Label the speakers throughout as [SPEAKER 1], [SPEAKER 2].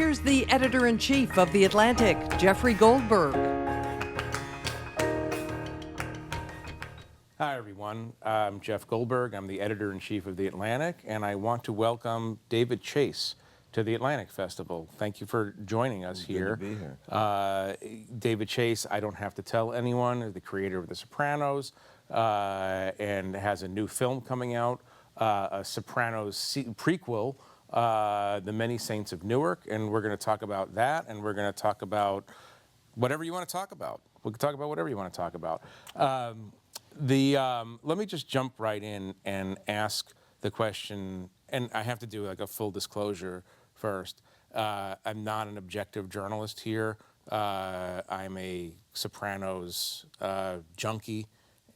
[SPEAKER 1] here's the editor-in-chief of The Atlantic, Jeffrey Goldberg.
[SPEAKER 2] Hi, everyone. I'm Jeff Goldberg. I'm the editor-in-chief of The Atlantic, and I want to welcome David Chase to the Atlantic Festival. Thank you for joining us here.
[SPEAKER 3] Good to be here.
[SPEAKER 2] David Chase, I don't have to tell anyone, is the creator of The Sopranos, and has a new film coming out, a Sopranos prequel, The Many Saints of Newark, and we're going to talk about that, and we're going to talk about whatever you want to talk about. We can talk about whatever you want to talk about. Let me just jump right in and ask the question, and I have to do like a full disclosure first. I'm not an objective journalist here. I'm a Sopranos junkie,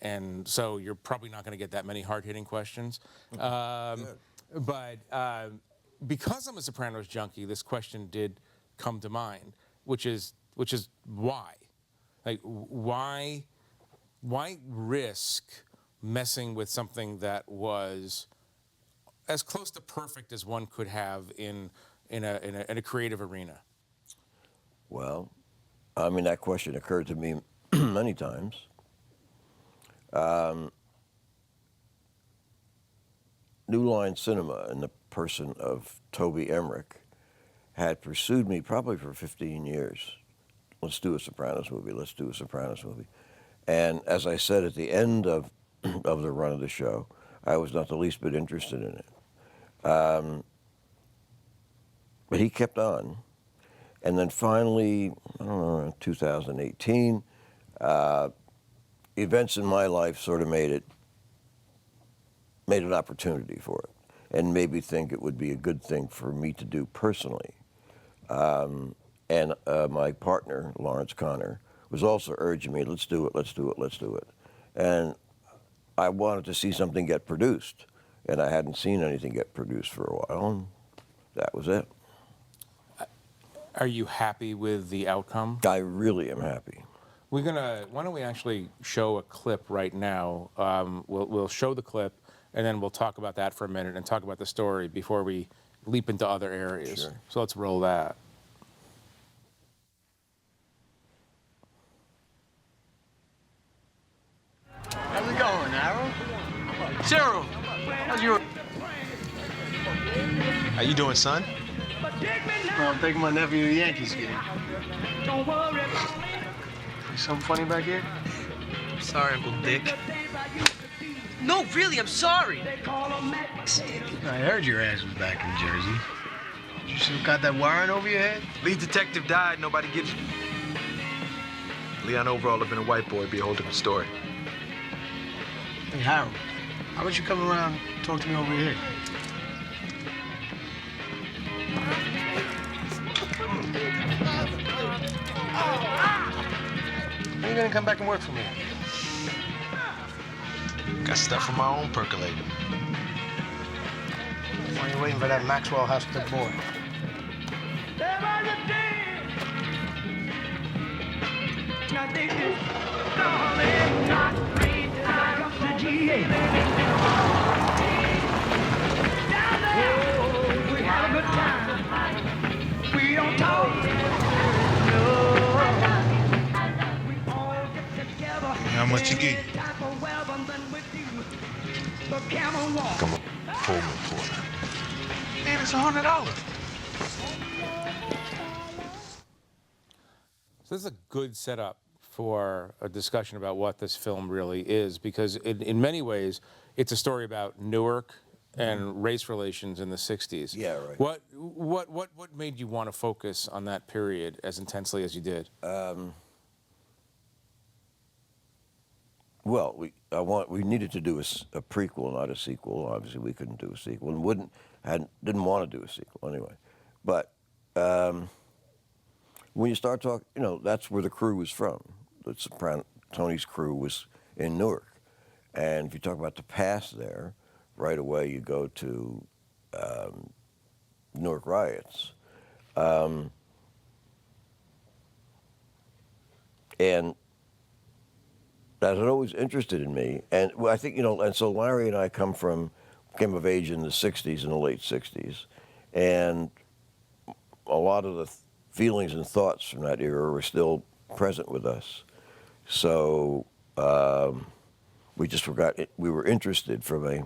[SPEAKER 2] and so you're probably not going to get that many hard-hitting questions. But because I'm a Sopranos junkie, this question did come to mind, which is why? Like, why risk messing with something that was as close to perfect as one could have in a creative arena?
[SPEAKER 3] Well, I mean, that question occurred to me many times. New Line Cinema, in the person of Toby Emmerich, had pursued me probably for 15 years. Let's do a Sopranos movie. Let's do a Sopranos movie. And as I said at the end of the run of the show, I was not the least bit interested in it. But he kept on. And then finally, I don't know, in 2018, events in my life sort of made an opportunity for it, and made me think it would be a good thing for me to do personally. And my partner, Lawrence Connor, was also urging me, let's do it, let's do it, let's do it. And I wanted to see something get produced, and I hadn't seen anything get produced for a while, and that was it.
[SPEAKER 2] Are you happy with the outcome?
[SPEAKER 3] I really am happy.
[SPEAKER 2] Why don't we actually show a clip right now? We'll show the clip, and then we'll talk about that for a minute and talk about the story before we leap into other areas.
[SPEAKER 3] Sure.
[SPEAKER 2] So let's roll that.
[SPEAKER 4] How's it going, Arrow? Cyril, how's your...
[SPEAKER 5] How you doing, son?
[SPEAKER 4] Well, I'm taking my nephew to the Yankees game. Something funny back here?
[SPEAKER 6] I'm sorry, Uncle Dick. No, really, I'm sorry.
[SPEAKER 4] I heard your ass was back in Jersey. You still got that wiring over your head?
[SPEAKER 5] Lead detective died, nobody gives... Leon Overall had been a white boy, it'd be a whole different story.
[SPEAKER 4] Hey, Harold, how about you come around and talk to me over here? When are you gonna come back and work for me?
[SPEAKER 5] Got stuff from my own percolator.
[SPEAKER 4] Why are you waiting for that Maxwell Hospital boy?
[SPEAKER 5] How much you get? Come on, pull me for it. Man, it's $100.
[SPEAKER 2] So this is a good setup for a discussion about what this film really is, because in many ways, it's a story about Newark and race relations in the 60s.
[SPEAKER 3] Yeah, right.
[SPEAKER 2] What made you want to focus on that period as intensely as you did?
[SPEAKER 3] Well, we needed to do a prequel, not a sequel. Obviously, we couldn't do a sequel, and didn't want to do a sequel anyway. But when you start talking, that's where the crew was from. Tony's crew was in Newark, and if you talk about the past there, right away you go to Newark riots, and that had always interested in me. And I think, and so Larry and I came of age in the 60s, in the late 60s. And a lot of the feelings and thoughts from that era were still present with us. So we just forgot it. We were interested from a,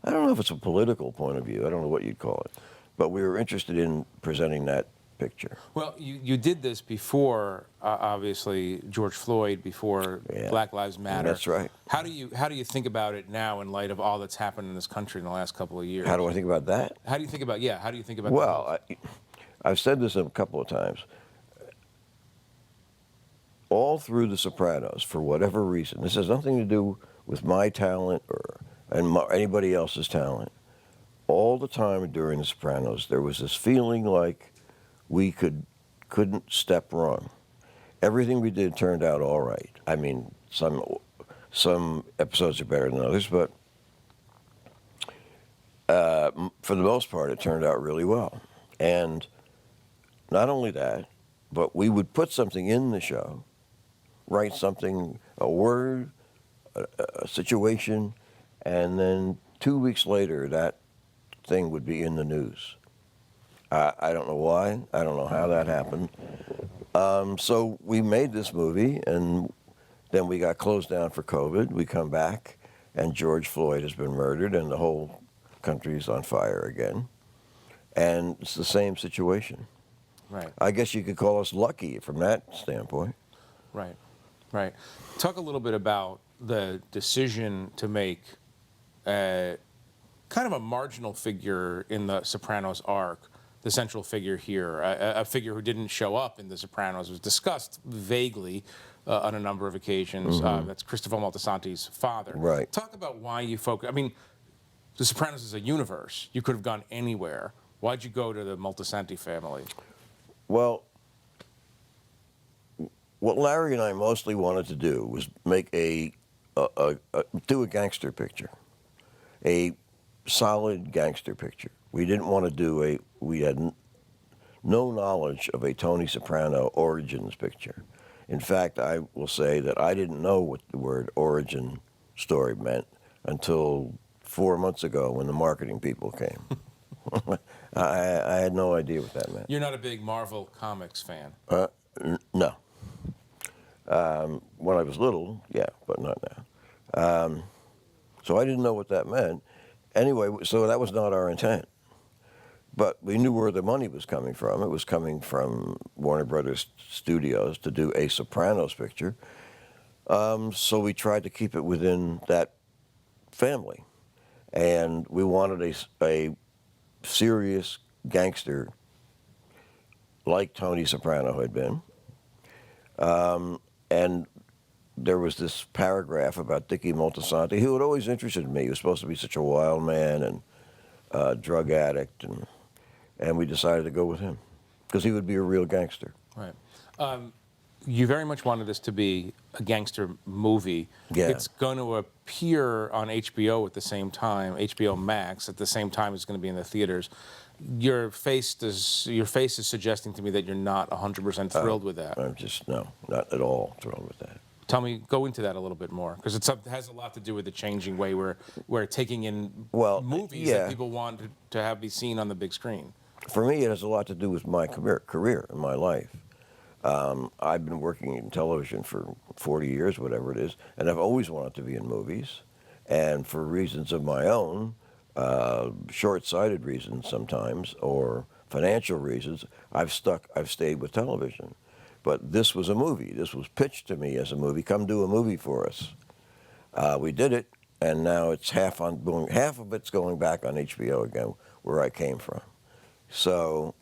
[SPEAKER 3] I don't know if it's a political point of view. I don't know what you'd call it, but we were interested in presenting that picture.
[SPEAKER 2] Well, you did this before, obviously, George Floyd, before
[SPEAKER 3] Yeah.
[SPEAKER 2] Black Lives Matter.
[SPEAKER 3] That's right.
[SPEAKER 2] How do you think about it now in light of all that's happened in this country in the last couple of years?
[SPEAKER 3] How do I think about that?
[SPEAKER 2] How do you think about the
[SPEAKER 3] Well,
[SPEAKER 2] whole-
[SPEAKER 3] I've said this a couple of times. All through The Sopranos, for whatever reason, this has nothing to do with my talent or anybody else's talent. All the time during The Sopranos, there was this feeling like we couldn't step wrong. Everything we did turned out all right. I mean, some episodes are better than others, but for the most part, it turned out really well. And not only that, but we would put something in the show, write something, a word, a situation, and then 2 weeks later, that thing would be in the news. I don't know why. I don't know how that happened. So we made this movie, and then we got closed down for COVID. We come back, and George Floyd has been murdered, and the whole country's on fire again. And it's the same situation.
[SPEAKER 2] Right.
[SPEAKER 3] I guess you could call us lucky from that standpoint.
[SPEAKER 2] Right, right. Talk a little bit about the decision to make kind of a marginal figure in the Sopranos arc, the central figure here, a figure who didn't show up in the Sopranos, was discussed vaguely on a number of occasions. That's Christopher Moltisanti's father.
[SPEAKER 3] Right.
[SPEAKER 2] Talk about why you focus. I mean, the Sopranos is a universe. You could have gone anywhere. Why'd you go to the Moltisanti family?
[SPEAKER 3] Well, what Larry and I mostly wanted to do was make do a gangster picture, a solid gangster picture. We didn't want to do we had no knowledge of a Tony Soprano origins picture. In fact, I will say that I didn't know what the word origin story meant until 4 months ago when the marketing people came. I had no idea what that meant.
[SPEAKER 2] You're not a big Marvel Comics fan.
[SPEAKER 3] No. When I was little, yeah, but not now. So I didn't know what that meant. Anyway, so that was not our intent. But we knew where the money was coming from. It was coming from Warner Brothers Studios to do a Sopranos picture. So we tried to keep it within that family. And we wanted a serious gangster like Tony Soprano had been. And there was this paragraph about Dickie Moltisanti, who had always interested me. He was supposed to be such a wild man and a drug addict, and we decided to go with him because he would be a real gangster.
[SPEAKER 2] Right. You very much wanted this to be a gangster movie.
[SPEAKER 3] Yeah.
[SPEAKER 2] It's going to appear on HBO at the same time, HBO Max, at the same time it's going to be in the theaters. Your face is suggesting to me that you're not 100% thrilled with that.
[SPEAKER 3] I'm just, no, not at all thrilled with that.
[SPEAKER 2] Go into that a little bit more, because it has a lot to do with the changing way we're taking in movies
[SPEAKER 3] yeah.
[SPEAKER 2] that people want to be seen on the big screen.
[SPEAKER 3] For me, it has a lot to do with my career in my life. I've been working in television for 40 years, whatever it is, and I've always wanted to be in movies. And for reasons of my own, short-sighted reasons sometimes, or financial reasons, I've stayed with television. But this was a movie. This was pitched to me as a movie. Come do a movie for us. We did it, and now it's half of it's going back on HBO again, where I came from. So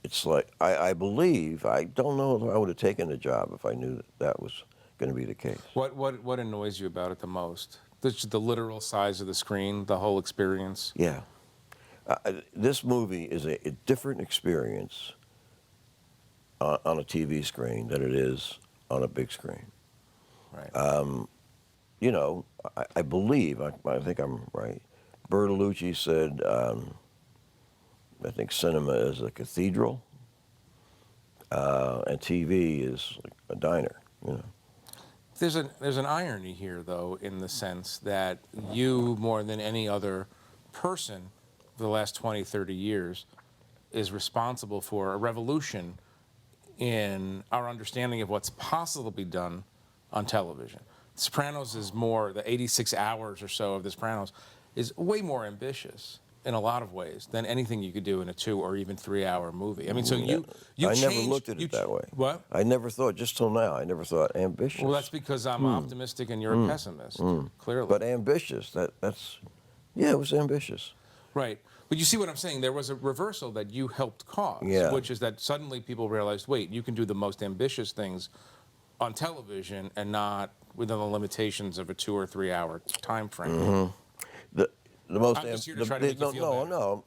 [SPEAKER 3] it's like, I believe, I don't know if I would have taken the job if I knew that was going to be the case.
[SPEAKER 2] What annoys you about it the most? The literal size of the screen, the whole experience?
[SPEAKER 3] Yeah. This movie is a different experience on a TV screen than it is on a big screen.
[SPEAKER 2] Right.
[SPEAKER 3] You know, I believe, I think I'm right, Bertolucci said, I think cinema is a cathedral, and TV is like a diner, you know.
[SPEAKER 2] There's an irony here, though, in the sense that you, more than any other person for the last 20, 30 years, is responsible for a revolution in our understanding of what's possible to be done on television. Sopranos is more, the 86 hours or so of The Sopranos is way more ambitious in a lot of ways than anything you could do in a 2 or even 3-hour movie. I mean, so you
[SPEAKER 3] I never
[SPEAKER 2] changed-
[SPEAKER 3] looked at it that way.
[SPEAKER 2] What?
[SPEAKER 3] I never thought, just till now, I never thought ambitious.
[SPEAKER 2] Well, that's because I'm optimistic and you're a pessimist, clearly.
[SPEAKER 3] But ambitious, yeah, it was ambitious.
[SPEAKER 2] Right. But you see what I'm saying? There was a reversal that you helped cause,
[SPEAKER 3] Yeah.
[SPEAKER 2] which is that suddenly people realized, wait, you can do the most ambitious things on television and not within the limitations of a 2 or 3 hour time frame.
[SPEAKER 3] The most
[SPEAKER 2] I'm just here to try to make you feel
[SPEAKER 3] no.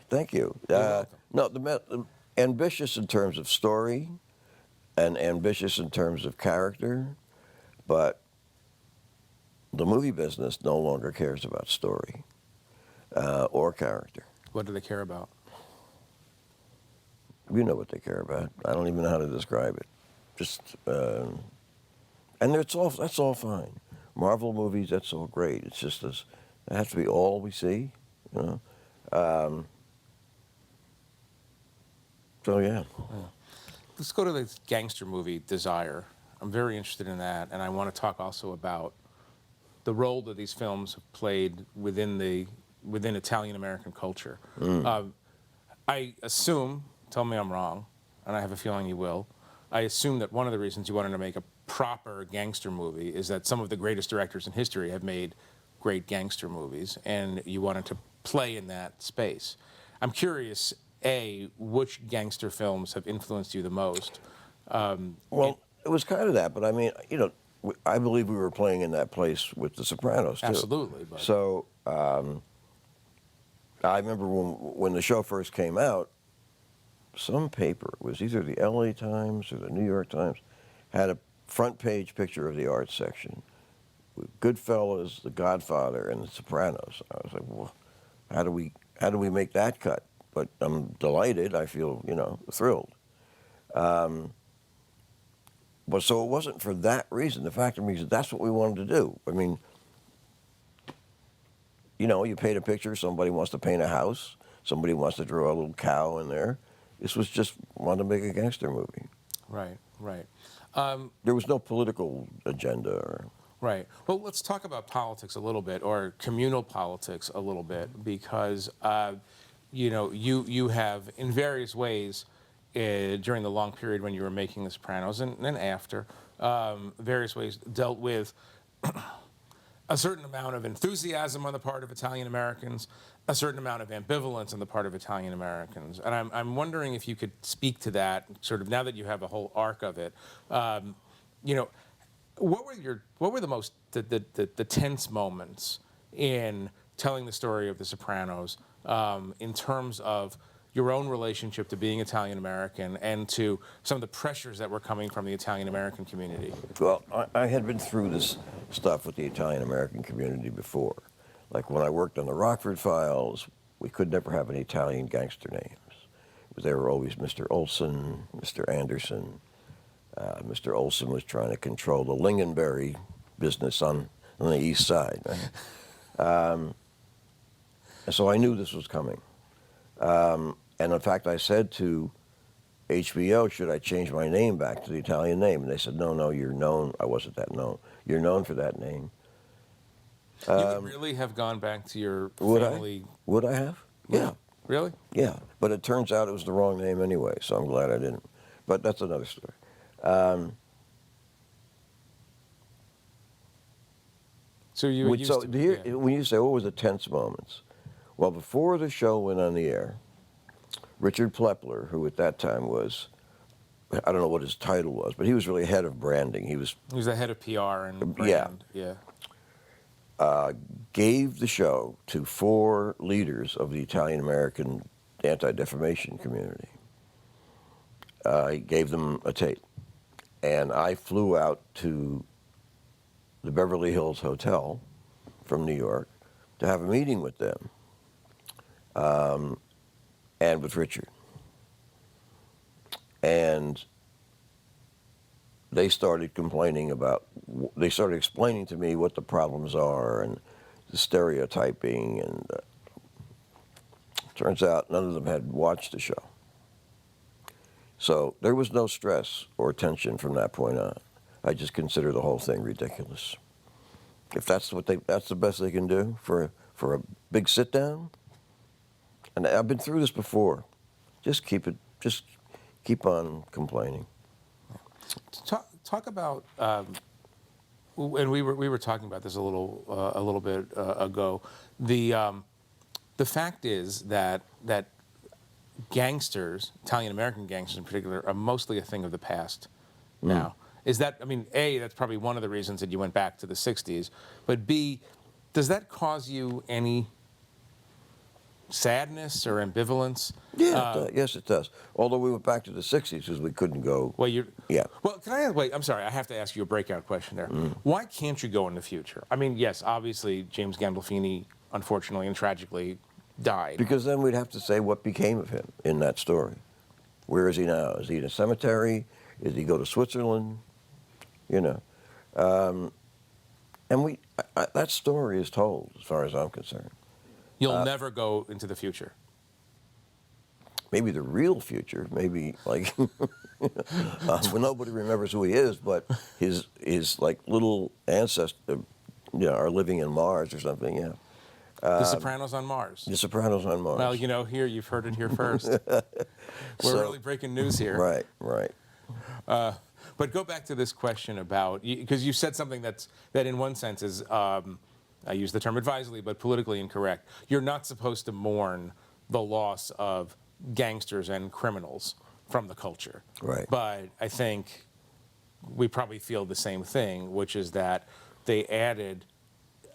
[SPEAKER 3] Thank you.
[SPEAKER 2] You're welcome.
[SPEAKER 3] No, ambitious in terms of story, and ambitious in terms of character, but the movie business no longer cares about story or character.
[SPEAKER 2] What do they care about?
[SPEAKER 3] You know what they care about. I don't even know how to describe it. Just and that's all fine. Marvel movies, that's all great. It's just it has to be all we see, you know. So yeah.
[SPEAKER 2] Let's go to the gangster movie, Desire. I'm very interested in that, and I want to talk also about the role that these films have played within Italian American culture. I assume, tell me I'm wrong, and I have a feeling you will, I assume that one of the reasons you wanted to make a proper gangster movie is that some of the greatest directors in history have made great gangster movies, and you wanted to play in that space. I'm curious, A, which gangster films have influenced you the most?
[SPEAKER 3] Well, it was kind of that, but I mean, you know, I believe we were playing in that place with The Sopranos, too.
[SPEAKER 2] Absolutely. But
[SPEAKER 3] So I remember when the show first came out, some paper, it was either the LA Times or the New York Times, had a front page picture of the art section with Goodfellas, The Godfather, and The Sopranos. I was like, well, how do we make that cut? But I'm delighted. I feel, you know, thrilled. But so it wasn't for that reason. The fact remains that that's what we wanted to do. I mean, you know, you paint a picture, somebody wants to paint a house, somebody wants to draw a little cow in there. This was just wanted to make a gangster movie.
[SPEAKER 2] Right, right.
[SPEAKER 3] There was no political agenda.
[SPEAKER 2] Right. Well, let's talk about politics a little bit, or communal politics a little bit, because you know, you have in various ways during the long period when you were making The Sopranos and after, various ways dealt with a certain amount of enthusiasm on the part of Italian Americans, a certain amount of ambivalence on the part of Italian Americans. And I'm wondering if you could speak to that, sort of now that you have a whole arc of it. You know, what were the most the tense moments in telling the story of The Sopranos in terms of your own relationship to being Italian American and to some of the pressures that were coming from the Italian American community?
[SPEAKER 3] Well, I had been through this stuff with the Italian American community before. Like when I worked on the Rockford Files, we could never have any Italian gangster names. They were always Mr. Olson, Mr. Anderson. Mr. Olson was trying to control the Lingonberry business on the east side. Right? So I knew this was coming. And in fact, I said to HBO, should I change my name back to the Italian name? And they said, no, you're known. I wasn't that known. You're known for that name.
[SPEAKER 2] You would really have gone back to your family?
[SPEAKER 3] Would I have? Yeah.
[SPEAKER 2] Really?
[SPEAKER 3] Yeah. But it turns out it was the wrong name anyway, so I'm glad I didn't. But that's another story.
[SPEAKER 2] So you used to, yeah.
[SPEAKER 3] When you say what were the tense moments, well, before the show went on the air, Richard Plepler, who at that time was, I don't know what his title was, but he was really head of branding. He was
[SPEAKER 2] the head of PR and brand. Yeah.
[SPEAKER 3] Gave the show to 4 leaders of the Italian American anti-defamation community. He gave them a tape. And I flew out to the Beverly Hills Hotel from New York to have a meeting with them and with Richard. And they started explaining to me what the problems are and the stereotyping and Turns out none of them had watched the show. So there was no stress or tension from that point on. I just consider the whole thing ridiculous. If that's that's the best they can do for a big sit down. And I've been through this before. Just keep on complaining.
[SPEAKER 2] Talk about, and we were talking about this a little bit ago. The fact is that gangsters, Italian American gangsters in particular, are mostly a thing of the past now. Is that, I mean, A, that's probably one of the reasons that you went back to the 60s, but B, does that cause you any sadness or ambivalence?
[SPEAKER 3] Yeah, yes, it does. Although we went back to the 60s because we couldn't go.
[SPEAKER 2] Well,
[SPEAKER 3] yeah.
[SPEAKER 2] Well, can I wait? I'm sorry. I have to ask you a breakout question there. Why can't you go in the future? I mean, yes, obviously James Gandolfini, unfortunately and tragically, died.
[SPEAKER 3] Because then we'd have to say what became of him in that story. Where is he now? Is he in a cemetery? Did he go to Switzerland? You know, and that story is told as far as I'm concerned.
[SPEAKER 2] You'll never go into the future.
[SPEAKER 3] Maybe the real future, maybe like well, nobody remembers who he is, but his like little ancestor, are living in Mars or something. Yeah.
[SPEAKER 2] The Sopranos on Mars.
[SPEAKER 3] The Sopranos on Mars.
[SPEAKER 2] Well, here you've heard it here first. We're really breaking news here.
[SPEAKER 3] Right.
[SPEAKER 2] But go back to this question about, because you said something that in one sense is, I use the term advisedly, but politically incorrect. You're not supposed to mourn the loss of gangsters and criminals from the culture.
[SPEAKER 3] Right.
[SPEAKER 2] But I think we probably feel the same thing, which is that they added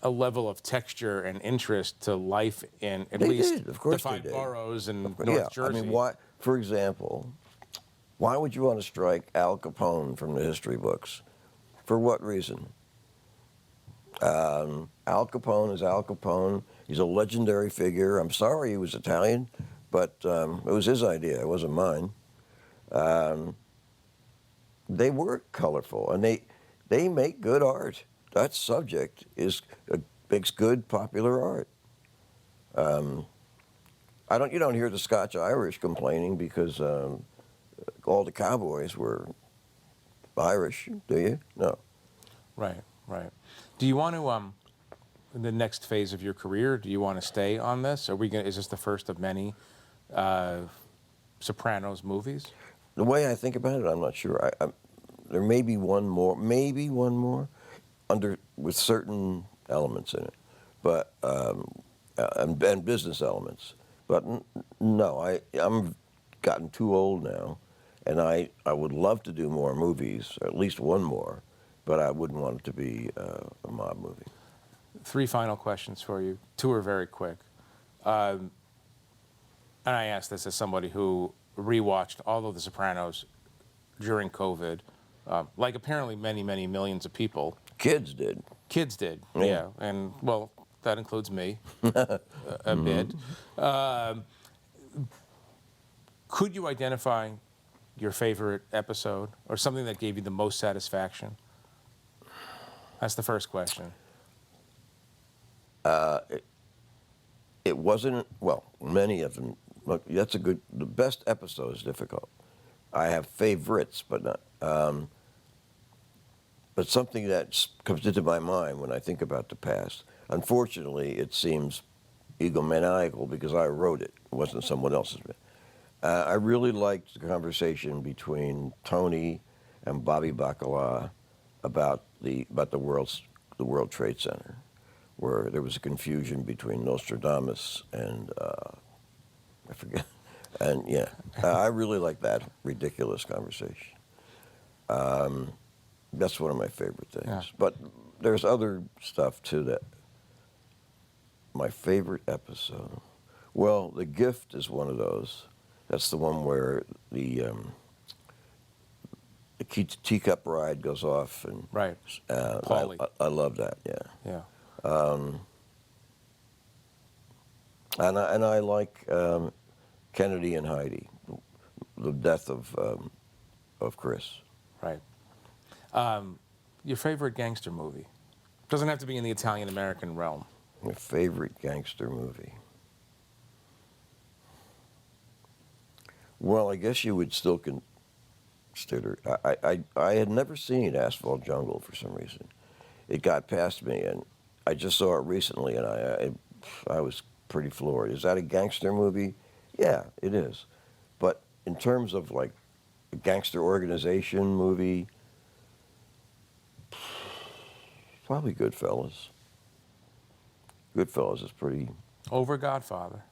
[SPEAKER 2] a level of texture and interest to life in at least the 5 boroughs in North Jersey.
[SPEAKER 3] I mean, why? For example, why would you want to strike Al Capone from the history books? For what reason? Al Capone is Al Capone. He's a legendary figure. I'm sorry he was Italian, but it was his idea. It wasn't mine. They were colorful, and they make good art. That subject makes good popular art. You don't hear the Scotch-Irish complaining because all the cowboys were Irish, do you? No.
[SPEAKER 2] Right. Do you want to, in the next phase of your career, do you want to stay on this? Is this the first of many Sopranos movies?
[SPEAKER 3] The way I think about it, I'm not sure. There may be one more, with certain elements in it, but and business elements. But no, I'm gotten too old now, and I would love to do more movies, or at least one more, but I wouldn't want it to be a mob movie.
[SPEAKER 2] 3 final questions for you. 2 are very quick. And I ask this as somebody who rewatched all of The Sopranos during COVID, like apparently many, many millions of people.
[SPEAKER 3] Kids did.
[SPEAKER 2] Yeah. And, well, that includes me a bit. Could you identify your favorite episode or something that gave you the most satisfaction? That's the first question.
[SPEAKER 3] It wasn't, well, many of them. Look, the best episode is difficult. I have favorites, but not. But something that comes into my mind when I think about the past. Unfortunately, it seems egomaniacal because I wrote it. It wasn't someone else's. I really liked the conversation between Tony and Bobby Bacala about the World Trade Center, where there was a confusion between Nostradamus and I forget. And yeah, I really like that ridiculous conversation. That's one of my favorite things.
[SPEAKER 2] Yeah.
[SPEAKER 3] But there's other stuff too that. My favorite episode. Well, The Gift is one of those. That's the one where the teacup ride goes off, and
[SPEAKER 2] right. Paulie.
[SPEAKER 3] I love that. Yeah. And I like Kennedy and Heidi, the death of Chris.
[SPEAKER 2] Right. Your favorite gangster movie? Doesn't have to be in the Italian American realm.
[SPEAKER 3] My favorite gangster movie. Well, I guess you would still consider. I had never seen Asphalt Jungle for some reason. It got past me, and I just saw it recently, and I was pretty floored. Is that a gangster movie? Yeah, it is. But in terms of like a gangster organization movie, probably Goodfellas. Goodfellas is pretty.
[SPEAKER 2] Over Godfather.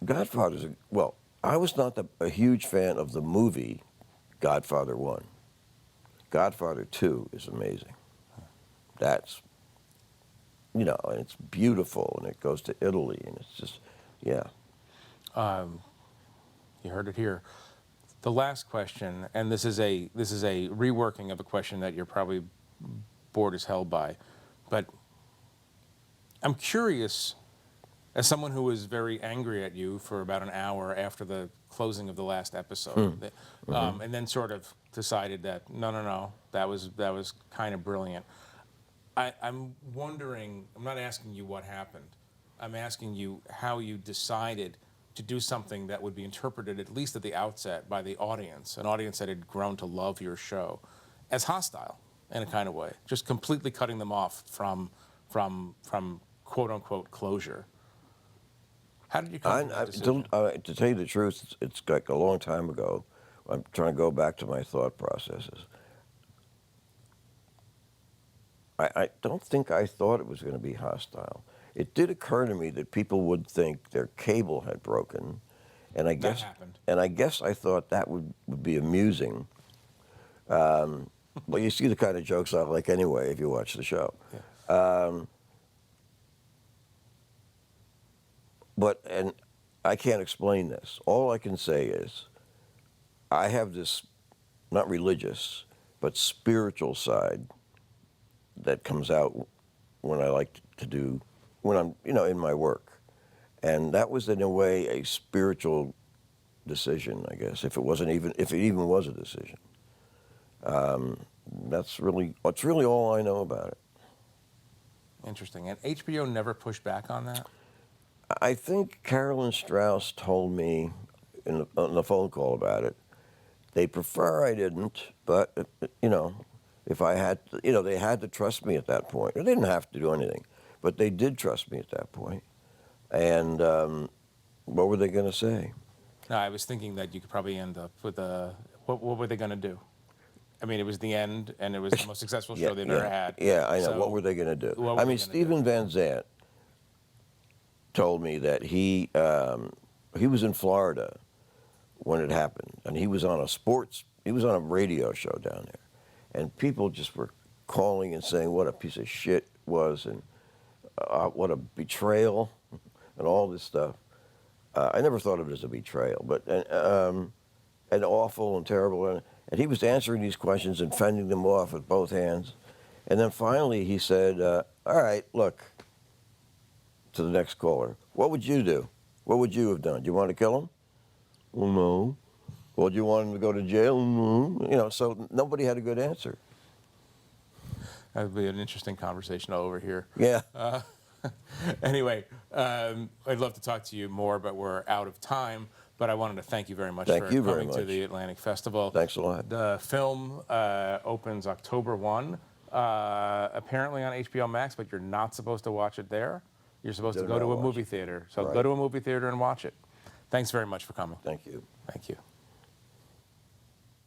[SPEAKER 3] Godfather's well. I was not a huge fan of the movie Godfather 1. Godfather 2 is amazing. That's, you know, and it's beautiful, and it goes to Italy, and it's just, yeah.
[SPEAKER 2] You heard it here. The last question, and this is a reworking of a question that you're probably bored as hell by, but I'm curious, as someone who was very angry at you for about an hour after the closing of the last episode, and then sort of decided that no, that was kind of brilliant. I'm wondering. I'm not asking you what happened. I'm asking you how you decided to do something that would be interpreted, at least at the outset, by the audience, an audience that had grown to love your show, as hostile in a kind of way, just completely cutting them off from quote unquote closure. How did you come to that decision?
[SPEAKER 3] To tell you the truth, it's like a long time ago. I'm trying to go back to my thought processes. I don't think I thought it was going to be hostile. It did occur to me that people would think their cable had broken, and I guess
[SPEAKER 2] That happened.
[SPEAKER 3] and I guess I thought that would be amusing. Well, you see the kind of jokes I like anyway if you watch the show.
[SPEAKER 2] Yeah.
[SPEAKER 3] And I can't explain this. All I can say is I have this, not religious, but spiritual side that comes out when I like to do, when I'm, in my work. And that was in a way a spiritual decision, I guess, if it even was a decision. That's really all I know about it.
[SPEAKER 2] Interesting. And HBO never pushed back on that?
[SPEAKER 3] I think Carolyn Strauss told me on the phone call about it. They prefer I didn't, but, if I had to, they had to trust me at that point. They didn't have to do anything, but they did trust me at that point. And what were they going to say?
[SPEAKER 2] No, I was thinking that you could probably end up with what were they going to do? I mean, it was the end, and it was the most successful show they've ever had.
[SPEAKER 3] Yeah, I know.
[SPEAKER 2] So
[SPEAKER 3] what were they going to do?
[SPEAKER 2] what were
[SPEAKER 3] I
[SPEAKER 2] they
[SPEAKER 3] mean,
[SPEAKER 2] gonna
[SPEAKER 3] Stephen Van Zandt told me that he was in Florida when it happened, and he was on a radio show down there, and people just were calling and saying what a piece of shit it was, and what a betrayal, and all this stuff. I never thought of it as a betrayal, but and awful and terrible, and he was answering these questions and fending them off with both hands, and then finally he said, "All right, look." To the next caller, what would you do? What would you have done? Do you want to kill him? Well, no. Well, do you want him to go to jail? No. So nobody had a good answer.
[SPEAKER 2] That would be an interesting conversation over here.
[SPEAKER 3] Yeah.
[SPEAKER 2] Anyway, I'd love to talk to you more, but we're out of time. But I wanted to thank you very much for coming to the Atlantic Festival.
[SPEAKER 3] Thanks a lot.
[SPEAKER 2] The film opens October 1, apparently on HBO Max, but you're not supposed to watch it there. You're supposed to go to a movie theater. So go to a movie theater and watch it. Thanks very much for coming.
[SPEAKER 3] Thank you.
[SPEAKER 2] Thank you.